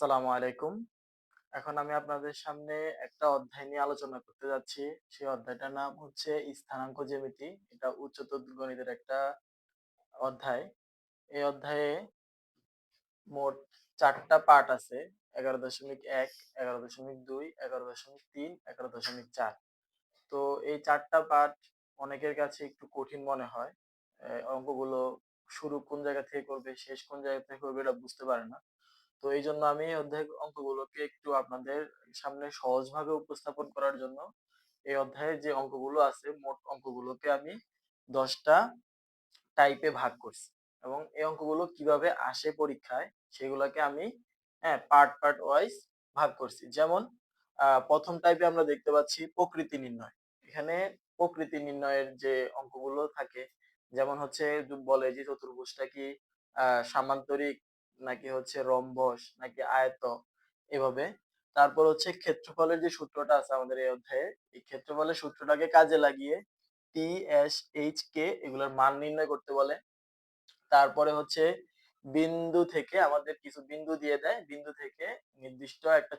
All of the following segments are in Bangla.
আসসালামু আলাইকুম। এখন আমি আপনাদের সামনে একটা অধ্যায় নিয়ে আলোচনা করতে যাচ্ছি। সেই অধ্যায়টার নাম হচ্ছে স্থানাঙ্ক জ্যামিতি। এটা উচ্চতর গণিতের একটা অধ্যায়। এই অধ্যায়ে মোট ৪ টা পার্ট আছে। ১১.১, ১১.২, ১১.৩, ১১.৪। তো এই ৪ টা পার্ট অনেকের কাছে একটু কঠিন মনে হয়। অঙ্কগুলো শুরু কোন জায়গা থেকে করবে, শেষ কোন জায়গা থেকে করবে এটা বুঝতে পারে না। তো এইজন্য আমি এই অধ্যায়ের অঙ্কগুলোকে একটু আপনাদের সামনে সহজভাবে উপস্থাপন করার জন্য এই অধ্যায়ে যে অঙ্কগুলো আছে মোট অঙ্কগুলোকে আমি ১০ টা টাইপে ভাগ করছি এবং এই অঙ্কগুলো কিভাবে আসে পরীক্ষায় সেগুলোকে আমি পার্ট ওয়াইজ ভাগ করছি। যেমন ১ম টাইপে আমরা দেখতে পাচ্ছি প্রকৃতি নির্ণয়। এখানে প্রকৃতি নির্ণয়ের যে অঙ্কগুলো থাকে যেমন হচ্ছে বলে যে চতুর্ভুজটা কি সামান্তরিক নাকি হচ্ছে রম্বস নাকি আয়ত এভাবে। তারপর হচ্ছে ক্ষেত্রফলের যে সূত্রটা আছে আমাদের এই অধ্যায়ে, এই ক্ষেত্রফলের সূত্রটাকে কাজে লাগিয়ে টি, এস, এইচ, কে এগুলোর মান নির্ণয় করতে বলে। তারপরে হচ্ছে বিন্দু থেকে আমাদের কিছু বিন্দু দিয়ে দেয়। বিন্দু থেকে নির্দিষ্ট একটা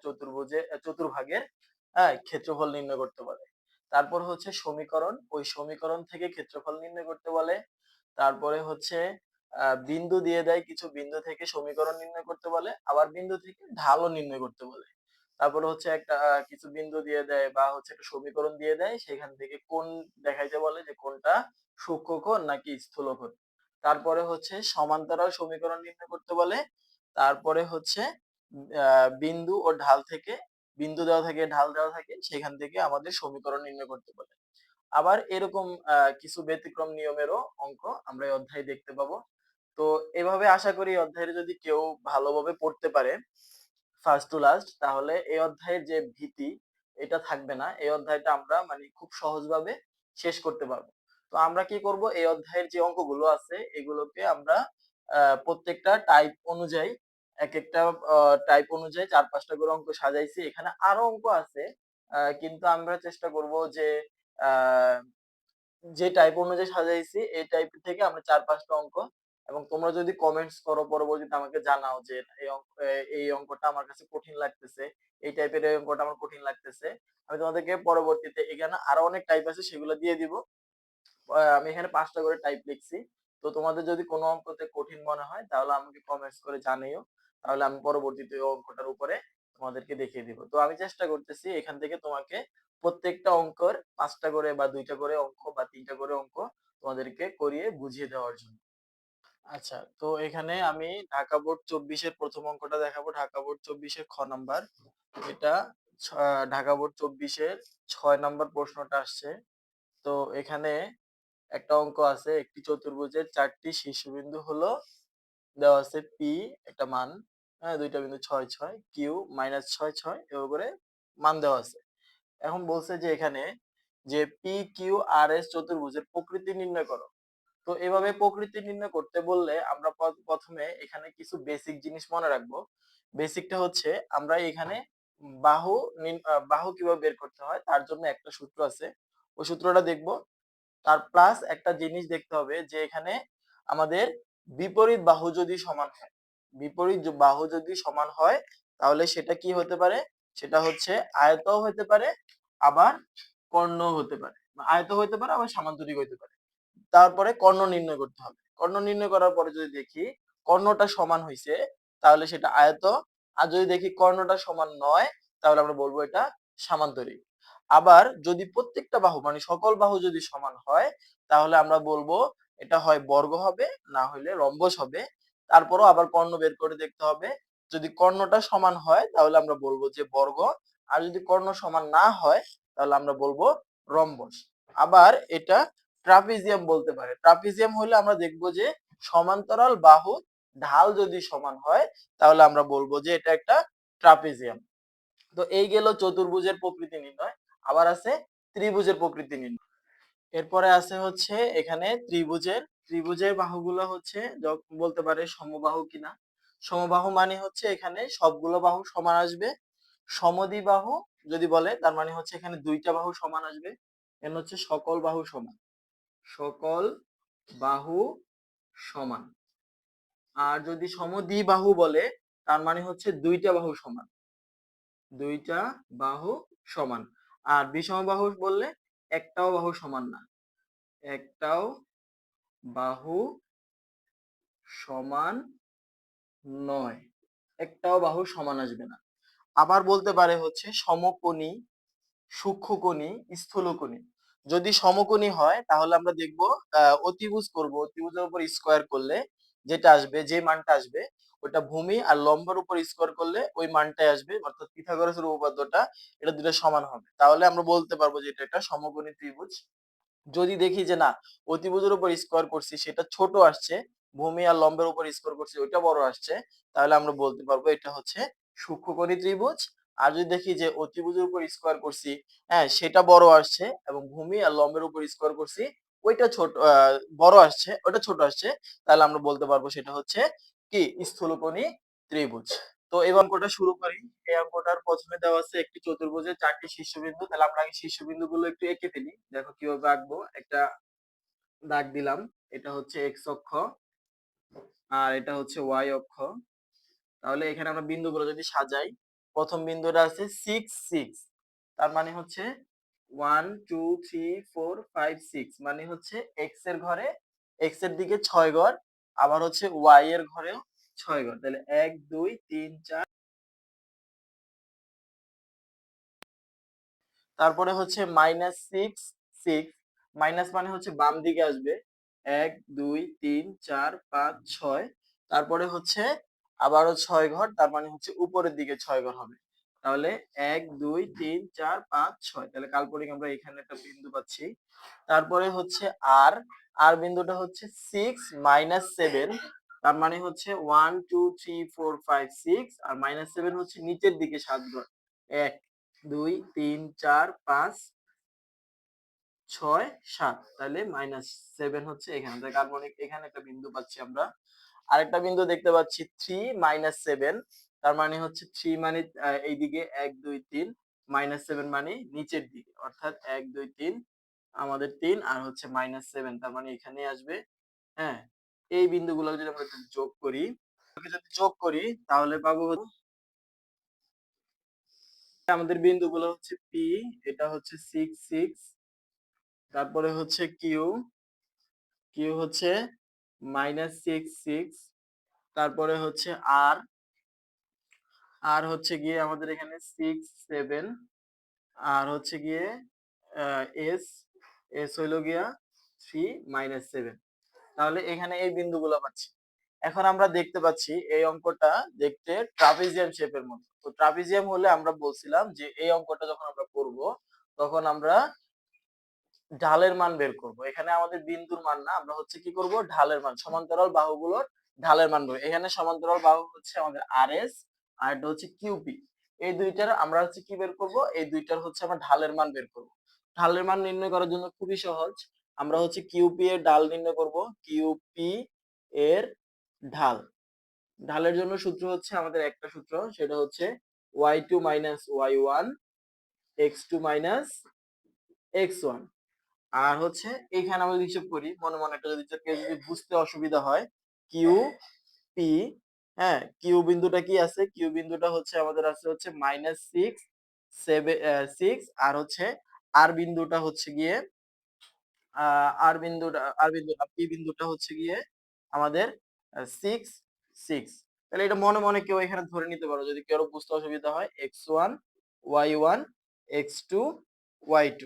চতুর্ভাগের ক্ষেত্রফল নির্ণয় করতে বলে। তারপর হচ্ছে সমীকরণ, ওই সমীকরণ থেকে ক্ষেত্রফল নির্ণয় করতে বলে। তারপরে হচ্ছে বিন্দু দিয়ে দেয়, কিছু বিন্দু থেকে সমীকরণ নির্ণয় করতে বলে, আবার বিন্দু থেকে ঢালও নির্ণয় করতে বলে। তারপরে হচ্ছে একটা কিছু বিন্দু দিয়ে দেয় বা হচ্ছে একটা সমীকরণ দিয়ে দেয়, সেখান থেকে কোণ দেখাইতে বলে যে কোনটা সূক্ষ্মকোণ নাকি স্থূলকোণ। তারপরে হচ্ছে সমান্তরাল সমীকরণ নির্ণয় করতে বলে। তারপরে হচ্ছে বিন্দু ও ঢাল থেকে, বিন্দু দেওয়া থাকে ঢাল দেওয়া থাকে, সেখান থেকে আমাদের সমীকরণ নির্ণয় করতে বলে। আবার এরকম কিছু ব্যতিক্রম নিয়মেরও অঙ্ক আমরা এই অধ্যায়ে দেখতে পাবো। তো এভাবে আশা করি এই অধ্যায়ে যদি কেউ ভালোভাবে পড়তে পারে ফার্স্ট টু লাস্ট, তাহলে এই অধ্যায়ের যে ভীতি এটা থাকবে না। এই অধ্যায়টা আমরা মানে খুব সহজভাবে শেষ করতে পারবো। তো আমরা কি করব, এই অধ্যায়ের যে অঙ্কগুলো আছে এগুলোকে আমরা প্রত্যেকটা টাইপ অনুযায়ী এক একটা টাইপ অনুযায়ী ৪-৫টা করে অঙ্ক সাজাইছি। এখানে আরো অঙ্ক আছে, কিন্তু আমরা চেষ্টা করব যে আহ যে টাইপ অনুযায়ী সাজাইছি এই টাইপ থেকে আমরা ৪-৫টা অঙ্ক, এবং তোমরা যদি কমেন্টস করো পরবর্তীতে আমাকে জানাও যে এই অঙ্কটা আমার কাছে কঠিন লাগতেছে, এই টাইপের এই অঙ্কটা আমার কঠিন লাগতেছে, আমি তোমাদেরকে পরবর্তীতে এখানে আরো অনেক টাইপ আছে সেগুলো দিয়ে দিব। আমি এখানে ৫টা করে টাইপ লিখছি। তো তোমাদের যদি কোনো অঙ্কতে কঠিন মনে হয় তাহলে আমাকে কমেন্টস করে জানিও, তাহলে আমি পরবর্তীতে ওই অঙ্কটার উপরে তোমাদেরকে দেখিয়ে দিব। তো আমি চেষ্টা করতেছি এখান থেকে তোমাকে প্রত্যেকটা অঙ্কের ৫টা করে বা ২টা করে অঙ্ক বা ৩টা করে অঙ্ক তোমাদেরকে করিয়ে বুঝিয়ে দেওয়ার জন্য। আচ্ছা, তো এখানে আমি ঢাকা বোর্ড ২৪ এর প্রথম অঙ্কটা দেখাবো। ঢাকা বোর্ড ২৪ এর খ নাম্বার। এটা ঢাকা বোর্ড ২৪ এর ৬ নাম্বার প্রশ্নটা আসছে। তো এখানে একটা অঙ্ক আছে, একটি চতুর্ভুজের ৪টি শীর্ষবিন্দু হলো দেওয়া আছে পি একটা মান, হ্যাঁ, দুইটা বিন্দু ৬, কিউ -৬, এভাবে করে মান দেওয়া আছে। এখন বলছে যে এখানে যে পি কিউ আর এস চতুর্ভুজের প্রকৃতি নির্ণয় করো। তো এভাবে প্রকৃতি নির্ণয় করতে বললে আমরা প্রথমে এখানে কিছু বেসিক জিনিস মনে রাখবো। বেসিকটা হচ্ছে আমরা এখানে বাহু কিভাবে বের করতে হয় তার জন্য একটা সূত্র আছে, ওই সূত্রটা দেখবো। তার প্লাস একটা জিনিস দেখতে হবে যে এখানে আমাদের বিপরীত বাহু যদি সমান হয়, বাহু যদি সমান হয় তাহলে সেটা কি হতে পারে, সেটা হচ্ছে আয়তও হতে পারে আবার কর্ণও হতে পারে, আয়ত হতে পারে আবার সামান্তরিক হতে পারে। তারপরে কর্ণ নির্ণয় করতে হবে। কর্ণ নির্ণয় করার পরে যদি দেখি কর্ণটা সমান হইছে তাহলে সেটা আয়ত, আর যদি দেখি কর্ণটা সমান নয় তাহলে আমরা বলবো এটা সামান্তরিক। আবার যদি প্রত্যেকটা বাহু মানে সকল বাহু যদি সমান হয় তাহলে আমরা বলবো এটা হয় বর্গ হবে না হলে রম্বস হবে। তারপরও আবার কর্ণ বের করে দেখতে হবে, যদি কর্ণটা সমান হয় তাহলে আমরা বলবো যে বর্গ, আর যদি কর্ণ সমান না হয় তাহলে আমরা বলবো রম্বস। আবার এটা ট্রাপিজিয়াম বলতে পারে। ট্রাপিজিয়াম হলে আমরা দেখবো যে সমান্তরাল বাহু ঢাল যদি সমান হয় তাহলে আমরা বলবো যে এটা একটা ট্রাপিজিয়াম। তো এই গেল চতুর্ভুজের প্রকৃতি নির্ণয়। আবার আছে ত্রিভুজের প্রকৃতি নির্ণয়। এরপরে আছে হচ্ছে এখানে ত্রিভুজের বাহুগুলো হচ্ছে বলতে পারে সমবাহু কিনা। সমবাহু মানে হচ্ছে এখানে সবগুলো বাহু সমান আসবে। সমদ্বিবাহু যদি বলে তার মানে হচ্ছে এখানে দুইটা বাহু সমান আসবে। এর হচ্ছে সকল বাহু সমান, সকল বাহু সমান। আর যদি সমদ্বিবাহু বলে তার মানে হচ্ছে দুইটা বাহু সমান, দুইটা বাহু সমান। আর বিষমবাহু বললে একটাও বাহু সমান না, একটাও বাহু সমান নয়, একটাও বাহু সমান আসবে না। আবার বলতে পারে হচ্ছে সমকোণী, সূক্ষ্মকোণী, স্থূলকোণী। যদি সমকোণী হয় তাহলে আমরা দেখব অতিভুজ করব, অতিভুজের উপর স্কয়ার করলে যেটা আসবে, যে মানটা আসবে ওটা ভূমি আর লম্বের উপর স্কয়ার করলে ওই মানটাই আসবে, অর্থাৎ পিথাগোরাসের উপপাদ্যটা, এটা দুটো সমান হবে। তাহলে আমরা বলতে পারবো যে এটা একটা সমকোণী ত্রিভুজ। যদি দেখি যে না, অতিভুজের উপর স্কয়ার করছি সেটা ছোট আসছে, ভূমি আর লম্বের উপর স্কয়ার করছি ওইটা বড় আসছে, তাহলে আমরা বলতে পারবো এটা হচ্ছে সূক্ষ্মকোণী ত্রিভুজ। আর যদি দেখি যে অতিভুজের উপর স্কয়ার করছি, হ্যাঁ সেটা বড় আসছে, এবং ভূমি আর লম্বের উপর স্কয়ার করছি ওইটা ছোট, বড় আসছে, ওটা ছোট আসছে, তাহলে আমরা বলতে পারবো সেটা হচ্ছে কি স্থূলকোণী ত্রিভুজ। তো এই অঙ্কটা শুরু করি। এই অঙ্কটার প্রথমে দেওয়া আছে একটি চতুর্ভুজের 4টি শীর্ষবিন্দু। তাহলে আমরা আগে শীর্ষবিন্দুগুলো একটু এঁকে ফেলি। দেখো কিভাবে আঁকবো। একটা দাগ দিলাম, এটা হচ্ছে এক্স অক্ষ আর এটা হচ্ছে ওয়াই অক্ষ। তাহলে এখানে আমরা বিন্দুগুলো যদি সাজাই, প্রথম বিন্দুটা আছে 6 6, তার মানে হচ্ছে 1 2 3 4 5 6, মানে হচ্ছে এক্স এর ঘরে, এক্স এর দিকে 6 ঘর, আবার হচ্ছে ওয়াই এর ঘরেও 6 ঘর। তাহলে 1 2 3 4। তারপরে হচ্ছে মাইনাস 6 6, মাইনাস মানে হচ্ছে বাম দিকে আসবে, 1 2 3 4 5 6। তারপরে হচ্ছে আবারও 6 ঘর, তার মানে হচ্ছে উপরের দিকে 6 ঘর হবে। তাহলে 1 2 3 4 5 6, তাহলে কাল্পনিক আমরা এখানে একটা বিন্দু পাচ্ছি। তারপরে হচ্ছে আর, আর বিন্দুটা হচ্ছে 6 মাইনাস 7, তার মানে হচ্ছে 1 2 3 4 5 6, আর মাইনাস 7 হচ্ছে নিচের দিকে 7 ঘর, 1 2 3 4 5 6 7, তাহলে -7 হচ্ছে এখানে। তাহলে কার্বনিক এখানে একটা বিন্দু পাচ্ছি আমরা। আরেকটা বিন্দু দেখতে পাচ্ছি 3 -7, তার মানে হচ্ছে 3 মানে এইদিকে 1 2 3, -7 মানে নিচের দিকে, অর্থাৎ 1 2 3 আমাদের 3, আর হচ্ছে -7 তার মানে এখানেই আসবে। হ্যাঁ, এই বিন্দুগুলো যদি আমরা একটু যোগ করি, যদি যোগ করি তাহলে পাবো আমাদের বিন্দুগুলো হচ্ছে পি, এটা হচ্ছে 6 6, তারপরে হচ্ছে কিউ, কিউ হচ্ছে -6 6, তারপরে হচ্ছে আর, আর হচ্ছে গিয়ে আমাদের এখানে 6 7, আর হচ্ছে গিয়ে এস, এস হইলো গিয়া 3 -7। তাহলে এখানে এই বিন্দুগুলো পাচ্ছি। এখন আমরা দেখতে পাচ্ছি এই অঙ্কটা দেখতে ট্রাপিজিয়াম শেপের মতো। তো ট্রাপিজিয়াম হলে আমরা বলছিলাম যে এই অঙ্কটা যখন আমরা করব তখন আমরা ঢালের মান বের করব। এখানে আমাদের বিন্দুর মান না, আমরা হচ্ছে কি করব, ঢালের মান, সমান্তরাল বাহুগুলোর ঢালের মান বের। এখানে সমান্তরাল বাহু হচ্ছে আমাদের আরএস, আর এটা হচ্ছে কিউপি। এই দুইটার আমরা হচ্ছে কি বের করব, এই দুইটার হচ্ছে আমরা ঢালের মান বের করব। ঢালের মান নির্ণয় করার জন্য খুবই সহজ। আমরা হচ্ছে কিউপি এর ঢাল নির্ণয় করব। কিউপি এর ঢাল, ঢালের জন্য সূত্র হচ্ছে আমাদের একটা সূত্র, সেটা হচ্ছে y2 y1 x2 x1। আর হচ্ছে এখানে আমরা হিসাব করি মনে মনে, একটা যদি কেউ যদি বুঝতে অসুবিধা হয়, কিউ পি, হ্যাঁ কিউ বিন্দুটা কি আছে, কিউ বিন্দুটা হচ্ছে আমাদের আছে হচ্ছে -6 7 6, আর হচ্ছে আর বিন্দুটা হচ্ছে গিয়ে আর বিন্দুটা পি বিন্দুটা হচ্ছে গিয়ে আমাদের 6 6। তাহলে এটা মনে মনে কেউ এখানে ধরে নিতে পারো, যদি কেউ বুঝতে অসুবিধা হয়, x1 y1 x2 y2।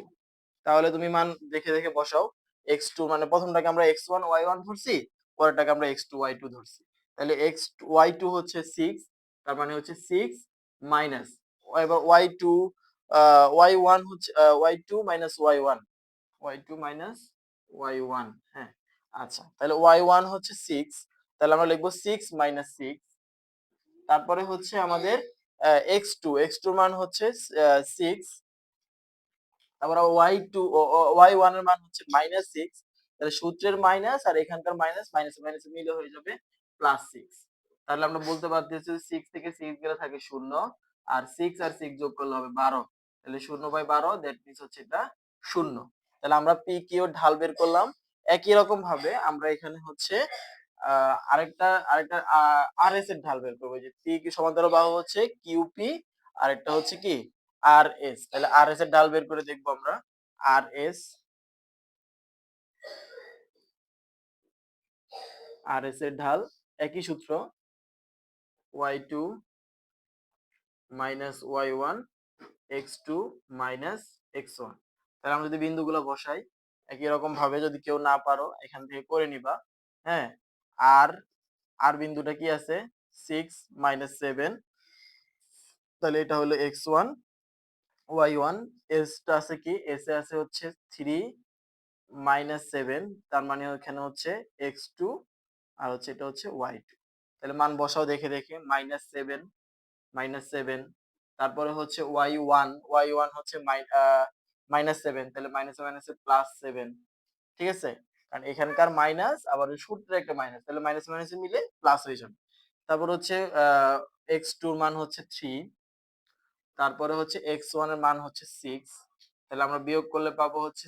তাহলে তুমি মান দেখে দেখে বসাও। x2 মানে প্রথমটাকে আমরা x1 y1 ধরছি, পরেরটাকে আমরা x2 y2 ধরছি। তাহলে x y2 হচ্ছে 6, তার মানে হচ্ছে 6 মাইনাস, এবার y2 y1 হচ্ছে y2 y1, y2 y1। হ্যাঁ, আচ্ছা তাহলে y1 হচ্ছে 6, তাহলে আমরা লিখবো 6 6। তারপরে হচ্ছে আমাদের x2, x2 মান হচ্ছে 6, তারপর y2 y1 এর মান হচ্ছে -6, তাহলে সূত্রের মাইনাস আর এখানকার মাইনাস, মাইনাস মাইনাস মিলে হয়ে যাবে +6। তাহলে আমরা বলতে পারতেছি 6 থেকে 6 গেলে থাকে 0, আর 6 আর 6 যোগ করলে হবে 12, তাহলে 0/12 দ্যাট মিন্স হচ্ছে এটা 0। তাহলে আমরা পি কিউ ঢাল বের করলাম। একই রকম ভাবে আমরা এখানে হচ্ছে আরেকটা আরেকটা আরএস এর ঢাল বের করবো, যে পি কি সমান্তরাল বাহু হচ্ছে কিউপি, আরেকটা হচ্ছে কি আরএস। তাহলে আরএস এর ঢাল বের করে দেখবো আমরা। আরএস আরএস এর ঢাল একই সূত্র, y2 minus y1 x2 minus x1। তাহলে আমরা যদি বিন্দুগুলো বসাই একই রকম ভাবে, যদি কেউ না পারো এখান থেকে করে নিবা। হ্যাঁ, আর আর বিন্দুটা কি আছে 6 মাইনাস 7, তাহলে এটা হলো x1 y1। এস টা আছে কি, এস এ আছে হচ্ছে 3 মাইনাস 7, তার মানে এখানে হচ্ছে x2, আর হচ্ছে এটা হচ্ছে y2। তাহলে মান বসাও দেখে দেখে, মাইনাস 7, তারপরে হচ্ছে ওয়াই ওয়ান হচ্ছে -7, তাহলে মাইনাস মাইনাসে +7। ঠিক আছে, কারণ এখানকার মাইনাস আবার ওই সূত্রে একটা মাইনাস, তাহলে মাইনাস মাইনাসে মিলে প্লাস হয়ে যাবে। তারপর হচ্ছে x2 এর মান হচ্ছে 3, তারপরে হচ্ছে x1 এর মান হচ্ছে 6। তাহলে আমরা বিয়োগ করলে পাবো হচ্ছে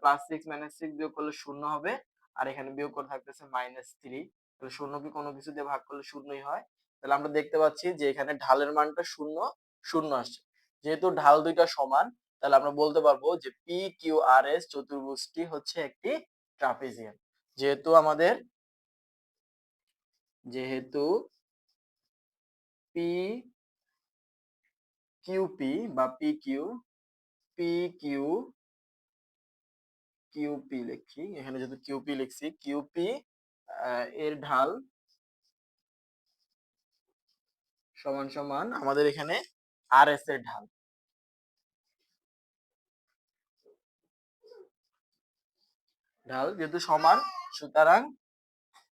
+6 -6 বিয়োগ করলে 0 হবে, আর এখানে বিয়োগ করে থাকতেছে -3। তাহলে 0 কে কোনো কিছু দিয়ে ভাগ করলে শূন্যই হয়। তাহলে আমরা দেখতে পাচ্ছি যে এখানে ঢালের মানটা 0 0 আসছে। যেহেতু ঢাল দুইটা সমান, তাহলে আমরা বলতে পারবো যে পি কিউ আর এস চতুর্ভুজটি হচ্ছে একটি ট্রাপিজিয়াম। যেহেতু আমাদের যেহেতু পি কিউপি বা পি কিউ কিউপি লিখি, এখানে যেহেতু কিউপি লিখছি, কিউপি এর ঢাল সমান সমান আমাদের এখানে আর এস এর ঢাল। ঢাল যেহেতু সমান, সুতরাং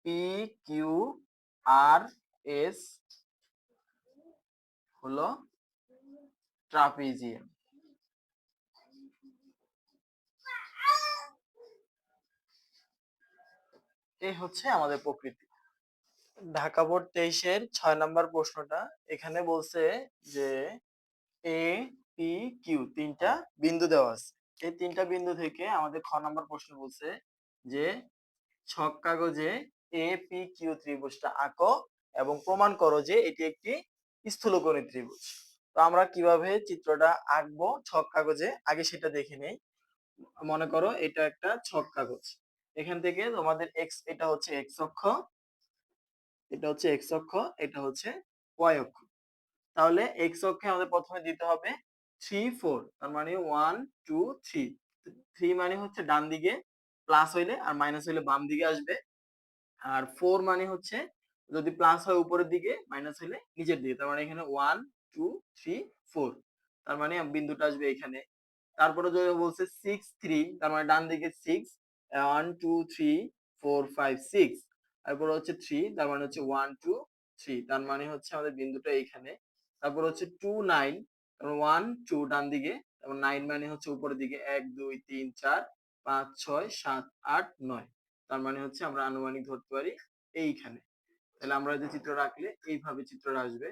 পি কিউ আর এস হলো ট্রাপিজিয়াম। এই হচ্ছে আমাদের প্রকৃতি। ঢাকা বোর্ড 23 এর 6 নম্বর প্রশ্নটা এখানে বলছে যে এ পি কিউ তিনটা বিন্দু দেওয়া আছে। এই তিনটা বিন্দু থেকে আমাদের খ নম্বর প্রশ্ন বলছে যে ছক কাগজে এ পি কিউ ত্রিভুজটা আঁকো এবং প্রমাণ করো যে এটি একটি স্থূলকোণী ত্রিভুজ। তো আমরা কিভাবে চিত্রটা আঁকবো ছক কাগজে, আগে সেটা দেখে নেই। মনে করো এটা একটা ছক কাগজ, এখান থেকে তোমাদের এক্স, এটা হচ্ছে এক্স অক্ষ, এটা হচ্ছে এক্স অক্ষ, এটা হচ্ছে ওয়াই অক্ষ। তাহলে এক্স অক্ষে আমাদের প্রথমে দিতে হবে 3 4, তার মানে 1 2 3। 3 মানে হচ্ছে ডান দিকে প্লাস হইলে, আর মাইনাস হইলে বাম দিকে আসবে। আর 4 মানে হচ্ছে যদি প্লাস হয় উপরের দিকে, মাইনাস হইলে নিচের দিকে, তার মানে এখানে 1 2 3 4, তার মানে বিন্দুটা আসবে এখানে। তারপরে যদি বলছে 6 3, তার মানে ডান দিকে 6, 1 2 3 4 5 6, তারপর হচ্ছে 3, তার মানে হচ্ছে 1 2 3, তার মানে হচ্ছে আমাদের বিন্দুটা এইখানে। তারপর হচ্ছে 2 9, তারপর 1 2 ডান দিকে, তারপর 9 মানে হচ্ছে উপরের দিকে 1 2 3 4 5 6 7 8 9, তার মানে হচ্ছে আমরা আনুমানিক ধরতে পারি এইখানে। তাহলে আমরা যে চিত্রটা আঁকলে এইভাবে চিত্রটা আসবে।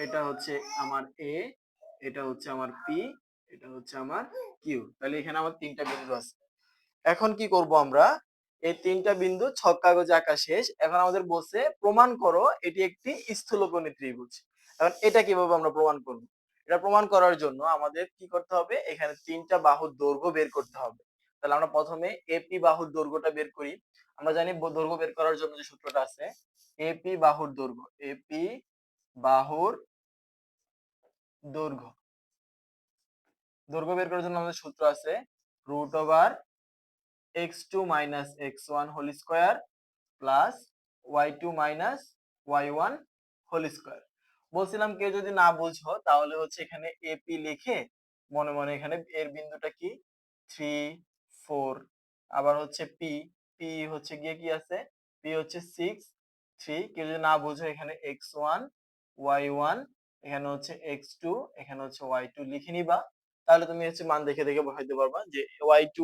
এটা হচ্ছে আমার এ, এটা হচ্ছে আমার পি, এটা হচ্ছে আমার কিউ। তাহলে এখানে আমার তিনটা বিন্দু আছে। এখন কি করব আমরা, এই তিনটা বিন্দু ছক কাগজে আঁকা শেষ। এখন আমাদের বলছে প্রমাণ করো এটি একটি স্থূলকোণী ত্রিভুজ। এখন এটা কিভাবে আমরা প্রমাণ করব? এটা প্রমাণ করার জন্য আমাদের কি করতে হবে, এখানে তিনটা বাহুর দৈর্ঘ্য বের করতে হবে। তাহলে আমরা প্রথমে এপি বাহুর দৈর্ঘ্যটা বের করি। আমরা জানি দৈর্ঘ্য বের করার জন্য যে সূত্রটা আছে, এপি বাহুর দৈর্ঘ্য, এপি বাহুর দৈর্ঘ্য, দৈর্ঘ্য বের করার জন্য আমাদের সূত্র আছে √x2 - x1 whole square plus y2 - y1 whole square. বলছিলাম কেউ যদি না বুঝো তাহলে হচ্ছে এখানে এপি লিখে মনে মনে এখানে এর বিন্দুটা কি 3 4, আবার হচ্ছে পি, পি হচ্ছে গিয়ে কি আছে, পি হচ্ছে 6 3। কেউ যদি না বুঝো এখানে x1 y1, এখানে হচ্ছে x2, এখানে হচ্ছে y2 লিখে নিবা। তাহলে তুমি হচ্ছে মান দেখে দেখে বসাইতে পারবা যে y2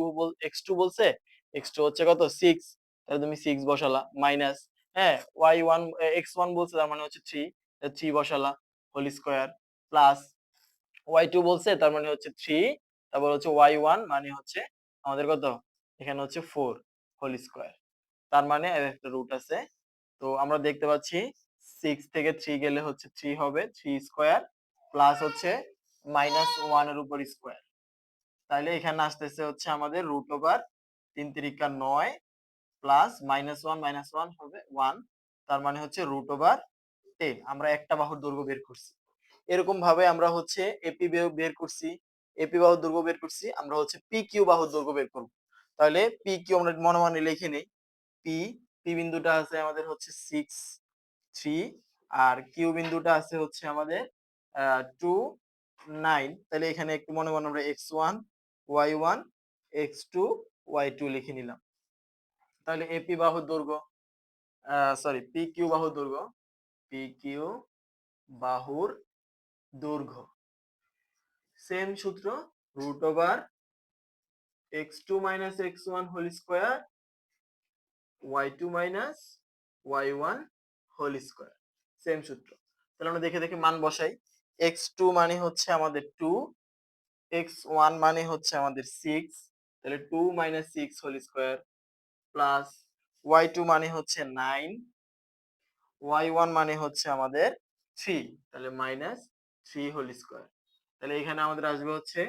x2 বলছে, x2 হচ্ছে কত 6, তাহলে তুমি 6 বসালা মাইনাস, হ্যাঁ y1 x1 বলছে তার মানে হচ্ছে 3, 3 বসালা হোল স্কয়ার প্লাস y2 বলছে তার মানে হচ্ছে 3, তারপর হচ্ছে y1 মানে হচ্ছে আমাদের কত, এখানে হচ্ছে 4 হোল স্কয়ার। তার মানে এর একটা রুট আছে। তো আমরা দেখতে পাচ্ছি 6 থেকে 3 গেলে হচ্ছে 3 হবে, 3 স্কয়ার প্লাস হচ্ছে -1 এর উপর স্কয়ার। তাইলে এখানে আসতেছে হচ্ছে আমাদের রুট ওভার 3 তিরিকা 9 প্লাস -1 হবে 1, তার মানে হচ্ছে রুট ওভার 10। আমরা একটা বাহুর দৈর্ঘ্য বের করছি। এরকম ভাবে আমরা হচ্ছে এপি বের করছি, এপি বাহুর দৈর্ঘ্য বের করছি, আমরা হচ্ছে পি কিউ বাহুর দৈর্ঘ্য বের করব। তাহলে পি কিউ আমরা মনে মনে লিখে নেই। পি পি বিন্দুটা আছে আমাদের হচ্ছে 6 3, আর কিউ বিন্দুটা আছে হচ্ছে আমাদের 2 9। তাহলে এখানে একটু মনে মনে আমরা x1 y1 x2 y2 লিখে নিলাম। তাহলে এপি বাহুর দৈর্ঘ্য, সরি পি কিউ বাহুর দৈর্ঘ্য, পি কিউ বাহুর দৈর্ঘ্য সেম সূত্র, root over x2 minus x1 whole square y2 minus y1 whole square, same সূত্র। তাহলে আমরা দেখে দেখে মান বসাই। x2 মানে হচ্ছে আমাদের 2, x1 মানে হচ্ছে আমাদের 6, তাহলে 2 minus 6 whole square plus y2 মানে হচ্ছে 9, y1 মানে হচ্ছে আমাদের 3, তাহলে মাইনাস 3 হোল স্কয়ার। তাহলে এখানে আমাদের আসবে হচ্ছে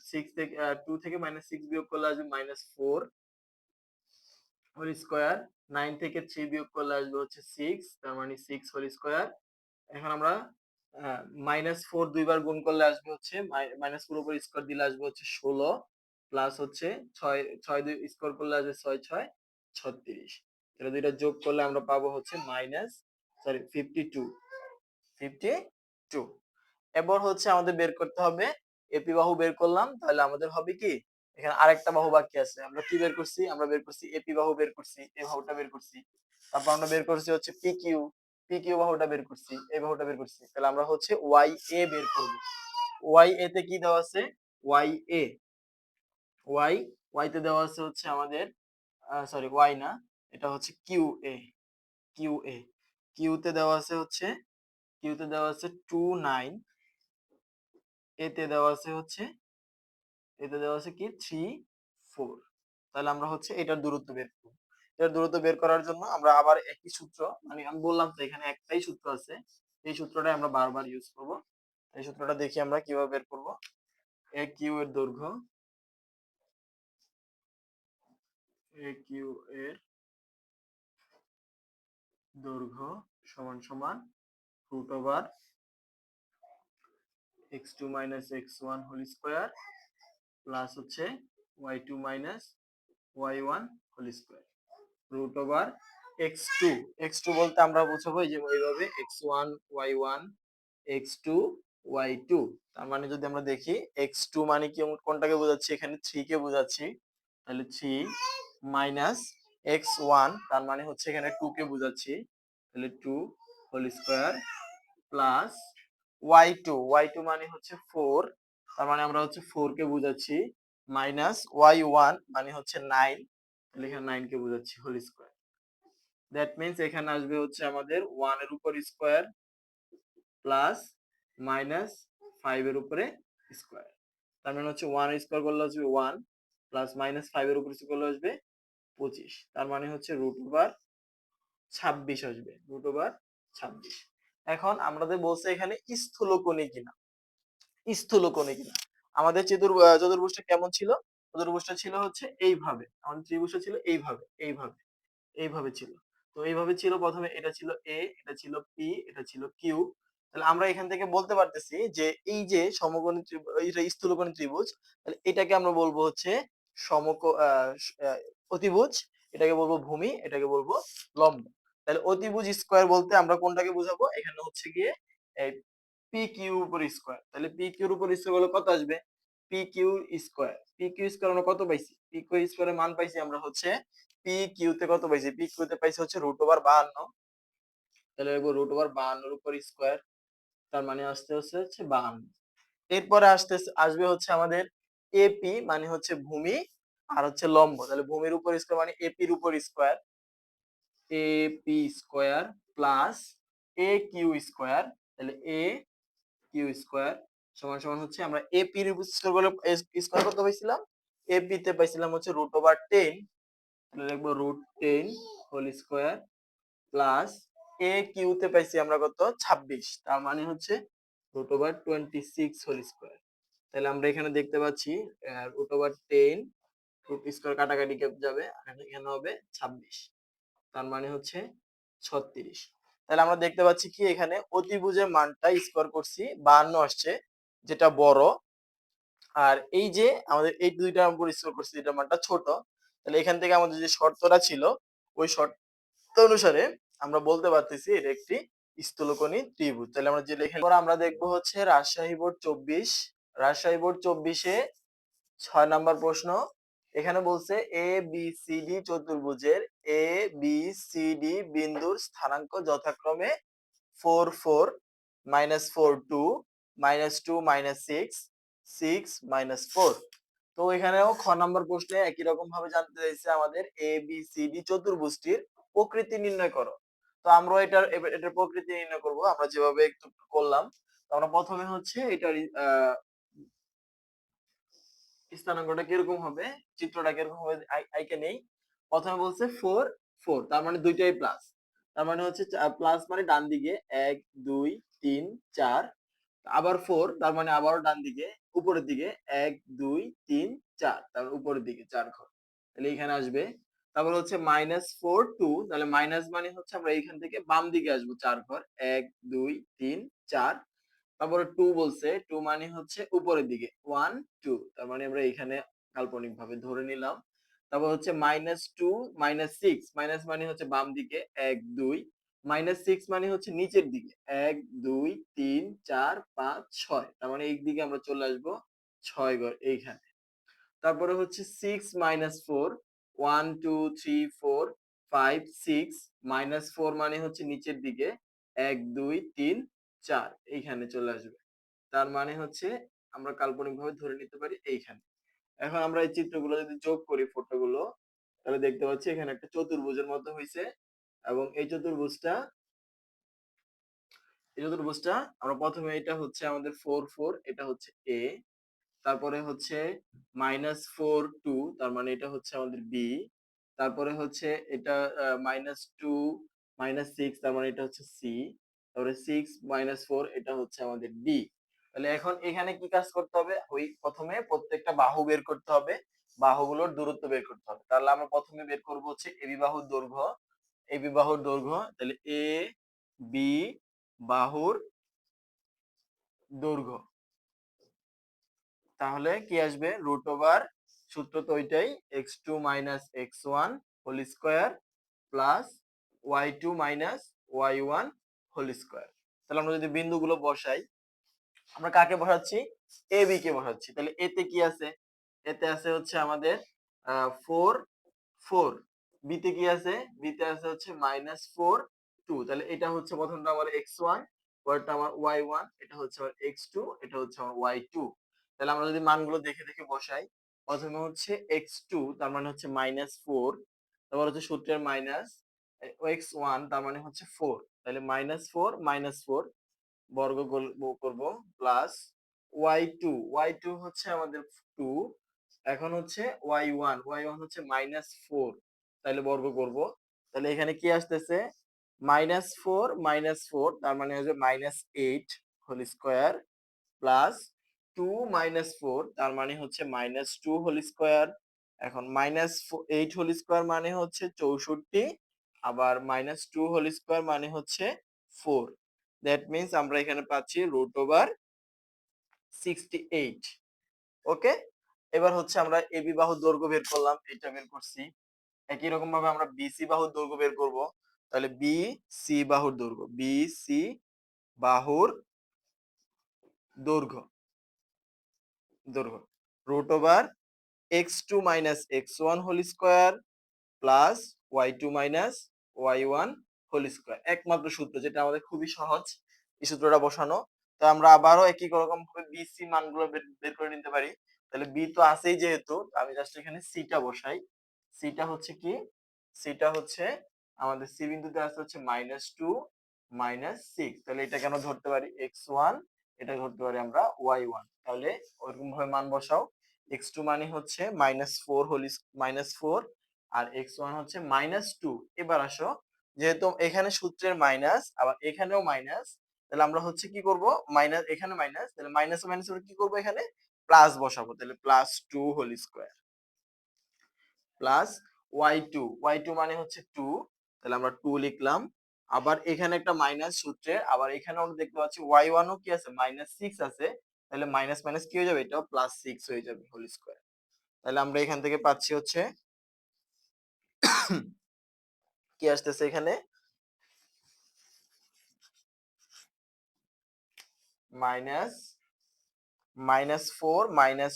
6 থেকে 2 থেকে -6 বিয়োগ করলে আসবে -4 হোল স্কয়ার, 9 থেকে 3 বিয়োগ করলে আসবে হচ্ছে 6, তার মানে 6 হোল স্কয়ার। এখন আমরা -4 দুইবার গুণ করলে আসবে হচ্ছে -4 উপর স্কয়ার দিলে আসবে হচ্ছে 16 প্লাস হচ্ছে 6 6 দুই স্কয়ার করলে আসবে 6 6 36। তাহলে দুইটা যোগ করলে আমরা পাবো হচ্ছে সরি 52, 52। এরপর হচ্ছে আমাদের বের করতে হবে এপি বাহু বের করলাম, তাহলে আমাদের হবে কি এখানে আরেকটা বাহু বাকি আছে। আমরা কি বের করছি? আমরা বের করছি এপি বাহু বের করছি, এই বাহুটা বের করছি। তারপর আমরা বের করছি হচ্ছে পিকিউ, পিকিউ বাহুটা বের করছি, এই বাহুটা বের করছি। তাহলে আমরা হচ্ছে ওয়াই এ বের করব। ওয়াই এ তে কি দেওয়া আছে? ওয়াই এ, ওয়াই ওয়াই তে দেওয়া আছে হচ্ছে আমাদের সরি ওয়াই না, এটা হচ্ছে কিউ এ, কিউ এ। কিউ তে দেওয়া আছে হচ্ছে, কিউ তে দেওয়া আছে 2 9, এতে দেওয়া আছে হচ্ছে, এতে দেওয়া আছে কি 3 4। তাহলে আমরা হচ্ছে এটার দূরত্ব বের করব। এটার দূরত্ব বের করার জন্য আমরা আবার একই সূত্র, মানে আমি বললাম তো এখানে একটাই সূত্র আছে, এই সূত্রটাই আমরা বারবার ইউজ করব। এই সূত্রটা দেখি আমরা কিভাবে বের করব। এ কিউ এর দৈর্ঘ্য, এ কিউ এর দৈর্ঘ্য সমান সমান root over x2 minus x1 whole square plus হচ্ছে y2 minus y1 whole square root over x2, x2 বলতে আমরা বুঝাবো এই যে এইভাবে x1 y1 x2 y2। তার মানে যদি আমরা দেখি x2 মানে কি, কোনটাকে বোঝাচ্ছি? এখানে 3 কে বোঝাচ্ছি। তাহলে 3 মাইনাস x1 তার মানে হচ্ছে এখানে 2 কে বোঝাচ্ছি। তাহলে 2 whole square plus y2, y2 মানে হচ্ছে 4, তার মানে আমরা হচ্ছে 4 কে বোঝাচ্ছি, মাইনাস y1 মানে হচ্ছে 9, তাহলে এখানে 9 কে বোঝাচ্ছি হোল স্কয়ার। দ্যাট মিন্স এখানে আসবে হচ্ছে আমাদের 1 এর উপর স্কয়ার প্লাস মাইনাস 5 এর উপরে স্কয়ার। তার মানে হচ্ছে 1 এর স্কয়ার করলে আসবে 1 প্লাস মাইনাস 5 এর উপর স্কয়ার করলে আসবে 25। তার মানে হচ্ছে রুট ওভার 26 আসবে, রুট ওভার 26। এখন আমাদের বলছে এখানে স্থূলকোণী কিনা, স্থূলকোণী কিনা। আমাদের চতুর্ভুজটা কেমন ছিল? চতুর্ভুজটা ছিল হচ্ছে এইভাবে, আমাদের ত্রিভুজটা ছিল এইভাবে, এইভাবে, এইভাবে ছিল। তো এইভাবে ছিল, প্রথমে এটা ছিল এ, এটা ছিল পি, এটা ছিল কিউ। তাহলে আমরা এখান থেকে বলতে পারতেছি যে এই যে সমকোণী এটা স্থূলকোণী ত্রিভুজ, তাহলে এটাকে আমরা বলবো হচ্ছে সমক অতিভুজ, এটাকে বলবো ভূমি, এটাকে বলবো লম্ব। তাহলে অতিভুজ স্কয়ার বলতে আমরা কোনটাকে বোঝাবো? এখানে হচ্ছে গিয়ে এই পি কিউ উপর স্কয়ার। তাহলে পি কিউর উপর স্কয়ার হলে কত আসবে? P Q square, P Q square আমরা কত পাইছি? পি কিউ স্কয়ারের মান পাইছি আমরা হচ্ছে পি কিউ তে কত পাইছি? পি কিউ তে পাইছি হচ্ছে রুট ওভার 52। তাহলে লিখবো রুট ওভার 52 এর উপর স্কয়ার, তার মানে আসতে হচ্ছে 52। এরপরে আসবে হচ্ছে আমাদের এপি মানে হচ্ছে ভূমি, আর হচ্ছে লম্ব। তাহলে ভূমির উপর স্কয়ার মানে এপির উপর স্কয়ার, এপি স্কয়ার প্লাস এ কিউ স্কয়ার। তাহলে এ কিউ স্কয়ার সমান সমান হচ্ছে আমরা এপি এর উপর স্কয়ার করলে স্কয়ার কত পাইছিলাম? এপি তে পাইছিলাম হচ্ছে রুট ওভার 10, তাহলে লিখবো √10 হোল স্কয়ার প্লাস এ কিউতে পাইছি আমরা কত 26, তার মানে হচ্ছে √26 হোল স্কয়ার। তাহলে আমরা এখানে দেখতে পাচ্ছি √10 রুট স্কয়ার কাটাকাটি যাবে আর এখানে হবে 26, তার মানে হচ্ছে 36। তাহলে আমরা দেখতে পাচ্ছি কি এখানে অতিভুজের মানটা স্কয়ার করছি 52 আসছে, যেটা বড়। আর এই যে আমাদের এই দুইটার উপর স্কয়ার করছি, যেটা মানটা ছোট। তাহলে এখান থেকে আমাদের যে শর্তটা ছিল ওই শর্ত অনুসারে আমরা বলতে পারতেছি এটা একটি স্থূলকোণী ত্রিভুজ। তাহলে আমরা যে লেখা পরে আমরা দেখবো হচ্ছে রাজশাহী বোর্ড 24। রাজশাহী বোর্ড 24-এ 6 নাম্বার প্রশ্ন। এখানে বলছে এ বি সি ডি চতুর্ভুজের এ বি সি ডি বিন্দুর স্থানাঙ্ক যথাক্রমে 4 4 -4 2 -2 -6 6 -4। তো এখানেও খ নাম্বার প্রশ্নে একই রকম ভাবে জানতে চাইছে আমাদের এ বি সি ডি চতুর্ভুজটির প্রকৃতি নির্ণয় করো। তো আমরা এটার প্রকৃতি নির্ণয় করব আমরা যেভাবে একটু করলাম। তো আমরা প্রথমে হচ্ছে এটার স্থানাঙ্কটা কিরকম হবে, চিত্রটা কিরকম হবে আইকে নেই। প্রথমে বলছে 4 4, তার মানে দুইটাই প্লাস। তার মানে হচ্ছে প্লাস মানে ডান দিকে 1 2 3 4, আবার 4 তার মানে আবারও ডান দিকে উপরের দিকে 1 2 3 4, তার উপরের দিকে 4 ঘর। তাহলে এখানে আসবে। তারপর হচ্ছে -4 2, তাহলে মাইনাস মানে হচ্ছে আমরা এইখান থেকে বাম দিকে আসবো 4 ঘর 1 2 3 4। তারপরে 2 বলছে, 2 মানে হচ্ছে উপরের দিকে 1 2, তার মানে আমরা এখানে কাল্পনিক ভাবে ধরে নিলাম। তারপর হচ্ছে -2 -6, মাইনাস মানে হচ্ছে বাম দিকে 1 2, -6 মানে হচ্ছে নিচের দিকে 1 2 3 4 5 6, তার মানে এই দিকে আমরা চলে আসবো 6 ঘর এইখানে। তারপরে হচ্ছে 6 -4 1 2 3 4 5 6, -4 মানে হচ্ছে নিচের দিকে 1 2 3 4, এইখানে চলে আসবে। তার মানে হচ্ছে আমরা কাল্পনিকভাবে ধরে নিতে পারি এইখানে। এখন আমরা এই চিত্রগুলো যদি যোগ করি ফটোগুলো, তাহলে দেখতে পাচ্ছি এখানে একটা চতুর্ভুজের মতো হইছে। এবং এই চতুর্ভুজটা আমরা প্রথমে, এটা হচ্ছে আমাদের 4 4, এটা হচ্ছে এ। তারপরে হচ্ছে -4 2, তার মানে এটা হচ্ছে আমাদের বি। তারপরে হচ্ছে এটা -2 -6, তার মানে এটা হচ্ছে সি। তারপরে 6 -4, এটা হচ্ছে আমাদের ডি। তাহলে এখন এখানে কি কাজ করতে হবে, ওই প্রথমে প্রত্যেকটা বাহু বের করতে হবে, বাহুগুলোর দূরত্ব বের করতে হবে। তাহলে আমরা প্রথমে বের করব হচ্ছে এবি বাহুর দৈর্ঘ্য। এবি বাহুর দৈর্ঘ্য, তাহলে এ বি বাহুর দৈর্ঘ্য, তাহলে কি আসবে √ সূত্র তো ওইটাই x2 - x1 whole square plus y2 - y1 whole square. তাহলে আমরা যদি বিন্দুগুলো বসাই, আমরা কাকে বসাচ্ছি, এ বি কে বসাচ্ছি। তাহলে এতে কি আছে, এতে আছে হচ্ছে আমাদের 4 4, বিতে কি আছে, বিতে আছে হচ্ছে -4 2, তাহলে এটা হচ্ছে প্রথমটা আমার x1, পরেরটা আমার y1, এটা হচ্ছে আমার x2, এটা হচ্ছে আমার y2। তাহলে আমরা যদি মানগুলো দেখে দেখে বসাই, প্রথমে হচ্ছে x2 তার মানে হচ্ছে -4, তারপর হচ্ছে সূত্রের মাইনাস x1 তার মানে হচ্ছে 4, তাহলে -4 -4 বর্গ করব প্লাস y2, y2 হচ্ছে আমাদের 2, এখন হচ্ছে y1, y1 হচ্ছে -4, তাহলে বর্গ করব। তাহলে এখানে কি আসতেছে -4 -4, তার মানে হচ্ছে -8 হোল স্কয়ার প্লাস 2 -4, তার মানে হচ্ছে -2 হোল স্কয়ার। এখন -8 হোল স্কয়ার মানে হচ্ছে 64, আবার -2 হোল স্কয়ার মানে হচ্ছে 4। দ্যাট মিন্স আমরা এখানে পাচ্ছি √68। ওকে, এবার হচ্ছে আমরা এবি বাহুর দৈর্ঘ্য বের করলাম, এটা বের করছি। একই রকম ভাবে আমরা বিসি বাহুর দৈর্ঘ্য বের করব। তাহলে বিসি বাহুর দৈর্ঘ্য, বিসি বাহুর দৈর্ঘ্য দৈর্ঘ্য √x2 - x1 whole square plus y2 - y1 whole square. একমাত্র সূত্র, যেটা আমাদের খুবই সহজ এই সূত্রটা বসানো। তো আমরা আবারও একই রকম ভাবে বিসি মানগুলো বের করে নিতে পারি। তাহলে বি তো আছেই, যেহেতু আমি জাস্ট এখানে সিটা বসাই। সিটা হচ্ছে কি, সিটা হচ্ছে আমাদের সি বিন্দুতে আছে হচ্ছে -2 -6, তাহলে এটা কেন ধরতে পারি x1, এটা ধরতে পারি আমরা y1। তাহলে ওরকম ভাবে মান বসাও। x2 মানে হচ্ছে -4 হোল -4, আর x1 হচ্ছে -2। এবার আসো, যেহেতু এখানে সূত্রের মাইনাস আবার এখানেও মাইনাস, তাহলে আমরা হচ্ছে কি করব, মাইনাস এখানে মাইনাস, তাহলে মাইনাস মাইনাস কি করব, এখানে প্লাস বসাবো, তাহলে +2 হোল স্কয়ার প্লাস y2 মানে হচ্ছে 2, তাহলে আমরা 2 লিখলাম। আবার এখানে একটা মাইনাস সূত্রে, আবার এখানে আমরা দেখতে পাচ্ছি y1 ও কি আছে, -6 আছে, তাহলে মাইনাস মাইনাস কি হয়ে যাবে, এটাও +6 হয়ে যাবে হোল স্কয়ার। তাহলে আমরা এখান থেকে পাচ্ছি হচ্ছে কি আসতেছে এখানে, মাইনাস -4 মাইনাস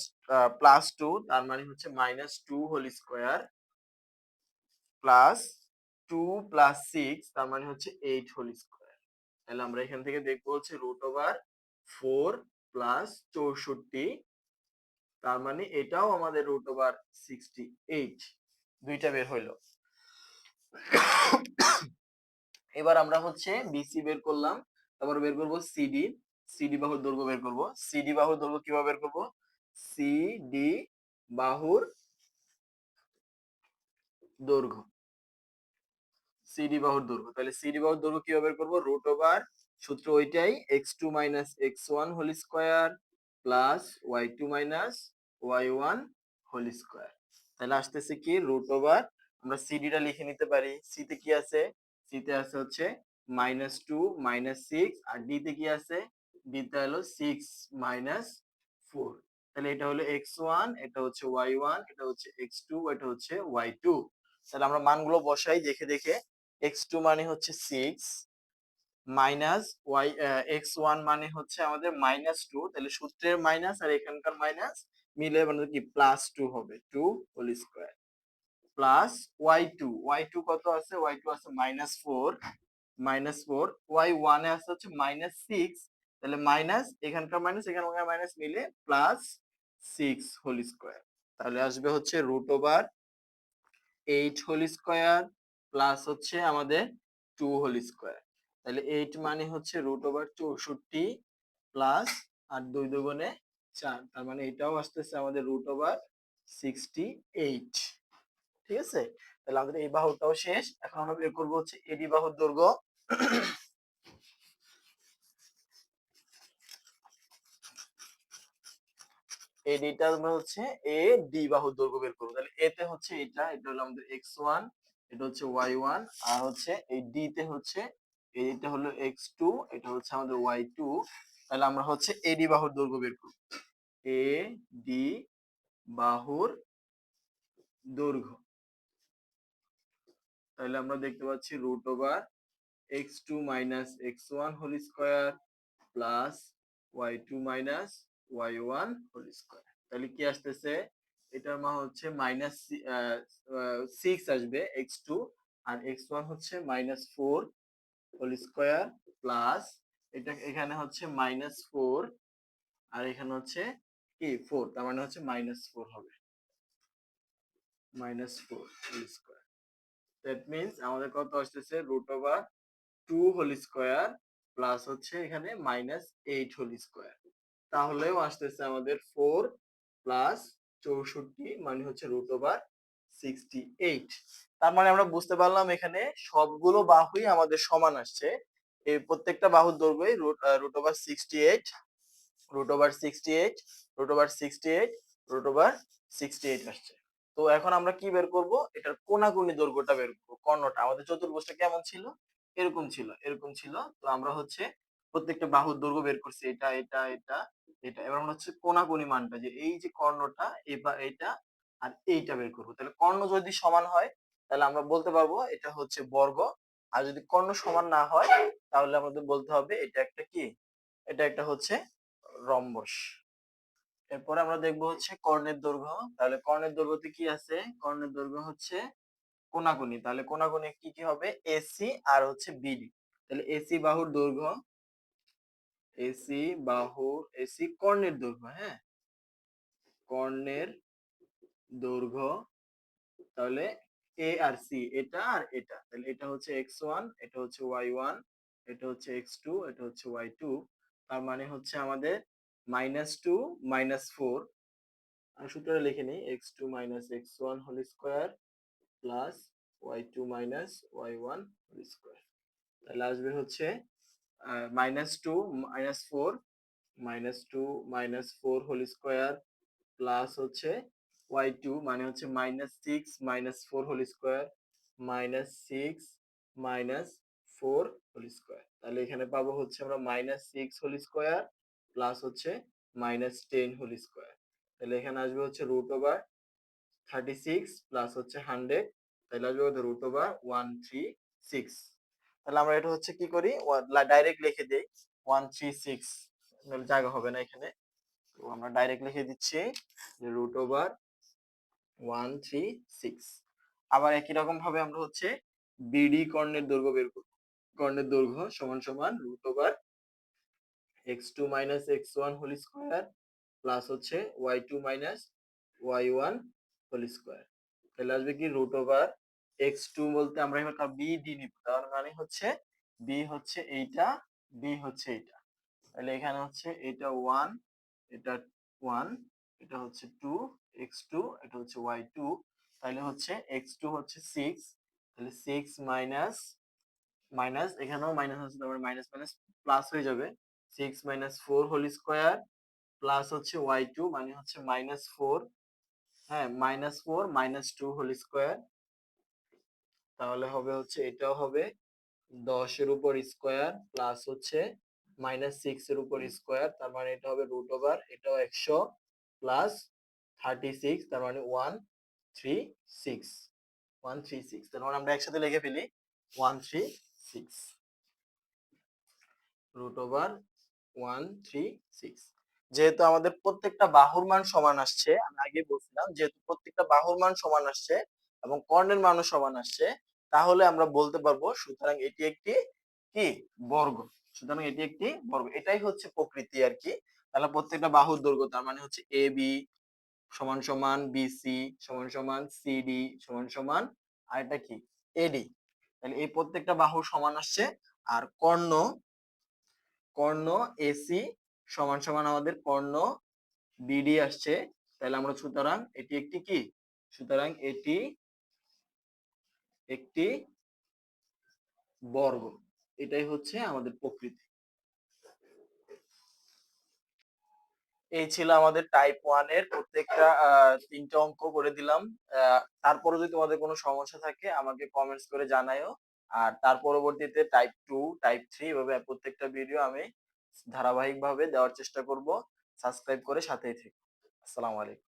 +2, তার মানে হচ্ছে -2 হোল স্কয়ার প্লাস 2 প্লাস 6, তার মানে হচ্ছে 8 হোল স্কয়ার। তাহলে আমরা এখান থেকে দেখবো হচ্ছে √4 প্লাস 64, তার মানে এটাও আমাদের √68, দুইটা বের হইলো। এবার আমরা হচ্ছে বিসি বের করলাম, তারপর বের করব সিডি। সিডি বাহুর দৈর্ঘ্য বের করব। সিডি বাহুর দৈর্ঘ্য কিভাবে বের করব, সিডি বাহুর দৈর্ঘ্য, সিডি বাহুর দৈর্ঘ্য, তাহলে সিডি বাহুর দৈর্ঘ্য কিভাবে বের করব, সূত্র ওইটাই, x2 x1 whole square plus y2 y1 whole square. তাহলে আসতেছে কি আমরা সিডিটা লিখে নিতে পারি। সিতে কি আছে, সিতে আছে হচ্ছে -2 -6, আর ডিতে কি আছে, ডিতে হলো 6 4। তাহলে এটা হলো x1, এটা হচ্ছে y1, এটা হচ্ছে x2, এটা হচ্ছে y2। তাহলে আমরা মানগুলো বসাই দেখে দেখে। x2 মানে হচ্ছে 6 মাইনাস x1 মানে হচ্ছে আমাদের -2, তাহলে সূত্রের মাইনাস আর এখানকার মাইনাস মিলে মানে কি +2 হবে, 2 হোল স্কয়ার প্লাস y2 কত আছে, y2 আছে -4, y1 এ আছে হচ্ছে -6, তাহলে মাইনাস এখানকার মাইনাস এখানকার মাইনাস মিলে +6 হোল স্কয়ার। তাহলে আসবে হচ্ছে √8 হোল স্কয়ার প্লাস হচ্ছে আমাদের 2 হোল স্কয়ার। তাহলে 8 মানে হচ্ছে √64 প্লাস আর 2 দুগুণে 4, তার মানে এটাও আসতেছে আমাদের √68। ঠিক আছে, তাহলে আমাদের এই বাহুটাও শেষ। এখন আমরা বের করব হচ্ছে এডি বাহুর দৈর্ঘ্য। এডিটা আমরা হচ্ছে এ ডি বাহুর দৈর্ঘ্য বের করব। তাহলে এ তে হচ্ছে এটা হলো আমাদের x1, এটা হচ্ছে y1, আর হচ্ছে এই ডি তে হচ্ছে, এইটা হলো x2, এটা হচ্ছে আমাদের y2। তাহলে আমরা হচ্ছে এডি বাহুর দৈর্ঘ্য বের করব। এ ডি বাহুর দৈর্ঘ্য, তাহলে আমরা দেখতে পাচ্ছি x2 x1 whole square plus y2 y1 whole square. তাহলে কি আসতেছে, এটার মান হচ্ছে -6 আসবে x2, আর x1 হচ্ছে -4 হোল স্কয়ার প্লাস এটা এখানে হচ্ছে -4, আর এখানে হচ্ছে কি 4, তার মানে হচ্ছে -4 হবে, -4 হোল স্কয়ার। দ্যাট মিন্স আমাদের কত আসতেছে, √2 হোল স্কয়ার প্লাস হচ্ছে এখানে -8 হোল স্কয়ার। তাহলেও আসতেছে আমাদের 4 প্লাস 64 মানে হচ্ছে √68। তার মানে আমরা বুঝতে পারলাম এখানে সবগুলো বাহুই আমাদের সমান আসছে। এই প্রত্যেকটা বাহুর দৈর্ঘ্যই √68, √68, √68, √68 আসছে। তো এখন আমরা কি বের করব, এটার কোণাকুণি দৈর্ঘ্যটা বের করব। কর্ণটা আমাদের চতুর্ভুজটা কেমন ছিল, এরকম ছিল, এরকম ছিল। তো আমরা হচ্ছে প্রত্যেকটা বাহুর দৈর্ঘ্য বের করছি, এটা এটা এটা এটা। এবার আমরা হচ্ছে কোণাকুণি মানটা, যে এই যে কর্ণটা এবার এটা আর এইটা বের করব। তাহলে কর্ণ যদি সমান হয় তাহলে আমরা বলতে পারবো এটা হচ্ছে বর্গ, আর যদি কর্ণ সমান না হয় তাহলে আমাদের বলতে হবে এটা একটা কি, এটা একটা হচ্ছে রম্বস। এরপরে আমরা দেখবো হচ্ছে কর্ণের দৈর্ঘ্য। তাহলে কর্ণের দৈর্ঘ্যতে কি আছে, কর্ণের দৈর্ঘ্য হচ্ছে কোণাকুণি, তাহলে কোণাকুণি কি কি হবে, এসি আর হচ্ছে বিডি। তাহলে এসি বাহুর দৈর্ঘ্য, এসি কর্ণের দৈর্ঘ্য, হ্যাঁ, কর্ণের দৈর্ঘ্য, তাহলে এ আর সি এটা আর এটা, তাহলে এটা হচ্ছে x1, এটা হচ্ছে y1, এটা হচ্ছে x2, এটা হচ্ছে y2। তার মানে হচ্ছে আমাদের -2 -4, আমি সূত্রটা লিখে নিই, x2 x1 whole square plus y2 minus y1 whole square. তাহলে আসবে হচ্ছে -2 -4 -2 -4 হোল স্কয়ার প্লাস হচ্ছে y2 মানে হচ্ছে -6 -4 হোল স্কয়ার -6 -4 হোল স্কয়ার। তাহলে এখানে পাবো হচ্ছে আমরা -6 হোল স্কয়ার প্লাস হচ্ছে -10 হোল স্কয়ার। তাহলে এখানে আসবে হচ্ছে √36 প্লাস হচ্ছে 100, তাহলে আসবে কত √136। তাহলে আমরা এটা হচ্ছে কি করি, ডাইরেক্ট লিখে দেই 136, নাহলে জায়গা হবে না এখানে। তো আমরা ডাইরেক্ট লিখে দিচ্ছি যে √136। আবার একই রকম ভাবে আমরা হচ্ছে বিডি কর্ণের দৈর্ঘ্য বের করব। কর্ণের দৈর্ঘ্য সমান সমান x2 minus x1 whole square plus হচ্ছে y2 minus y1 whole square. তাহলে আসবে কি x2 বলতে আমরা এবার বি ডি নিব, তার মানে হচ্ছে বি হচ্ছে এইটা, বি হচ্ছে এইটা। তাহলে এখানে হচ্ছে এটা 1, এটা 1, এটা হচ্ছে 2 x2, এটা হচ্ছে y2। তাহলে হচ্ছে x2 হচ্ছে 6, তাহলে 6 মাইনাস মাইনাস, এখানেও মাইনাস আছে, তারপরে মাইনাস মাইনাস প্লাস হয়ে যাবে 6 4 হোল স্কয়ার প্লাস হচ্ছে y2 মানে হচ্ছে -4, হ্যাঁ -4 -2 হোল স্কয়ার। তাহলে হবে হচ্ছে এটাও হবে 10 এর উপর স্কয়ার প্লাস হচ্ছে -6 এর উপর স্কয়ার, তার মানে এটা হবে এটাও 100 প্লাস 36, তার মানে 136, 136। তার মানে আমরা একসাথে লিখে ফেলি 136, √136। যেহেতু আমাদের প্রত্যেকটা বাহুর মান সমান আসছে, আমি আগে বলছিলাম যেহেতু প্রত্যেকটা বাহুর মান সমান আসছে এবং কর্ণের মানও সমান আসছে, তাহলে আমরা বলতে পারবো সুতরাং এটি একটি কি বর্গ। সুতরাং এটি একটি বর্গ, এটাই হচ্ছে প্রকৃতি আর কি। তাহলে প্রত্যেকটা বাহুর দৈর্ঘ্য তার মানে হচ্ছে এ বি সমান সমান বিসি সমান সমান সিডি সমান সমান আর এটা কি এডি। তাহলে এই প্রত্যেকটা বাহু সমান আসছে। আর কর্ণ, কর্ণ এসি সমান সমান আমাদের কর্ণ বিডি আসছে। তাহলে আমরা সুতরাং এটি একটি কি, সুতরাং এটি একটি বর্গ। এটাই হচ্ছে আমাদের প্রকৃতি। এই ছিল আমাদের টাইপ 1 এর প্রত্যেকটা 3টা অঙ্ক করে দিলাম। তারপরে যদি তোমাদের কোনো সমস্যা থাকে আমাকে কমেন্টস করে জানাইও। আর তার পরবর্তীতে টাইপ 2, টাইপ 3 এভাবে প্রত্যেকটা ভিডিও আমি ধারাবাহিকভাবে দেওয়ার চেষ্টা করব। সাবস্ক্রাইব করে সাথেই থেকো। আসসালামু আলাইকুম।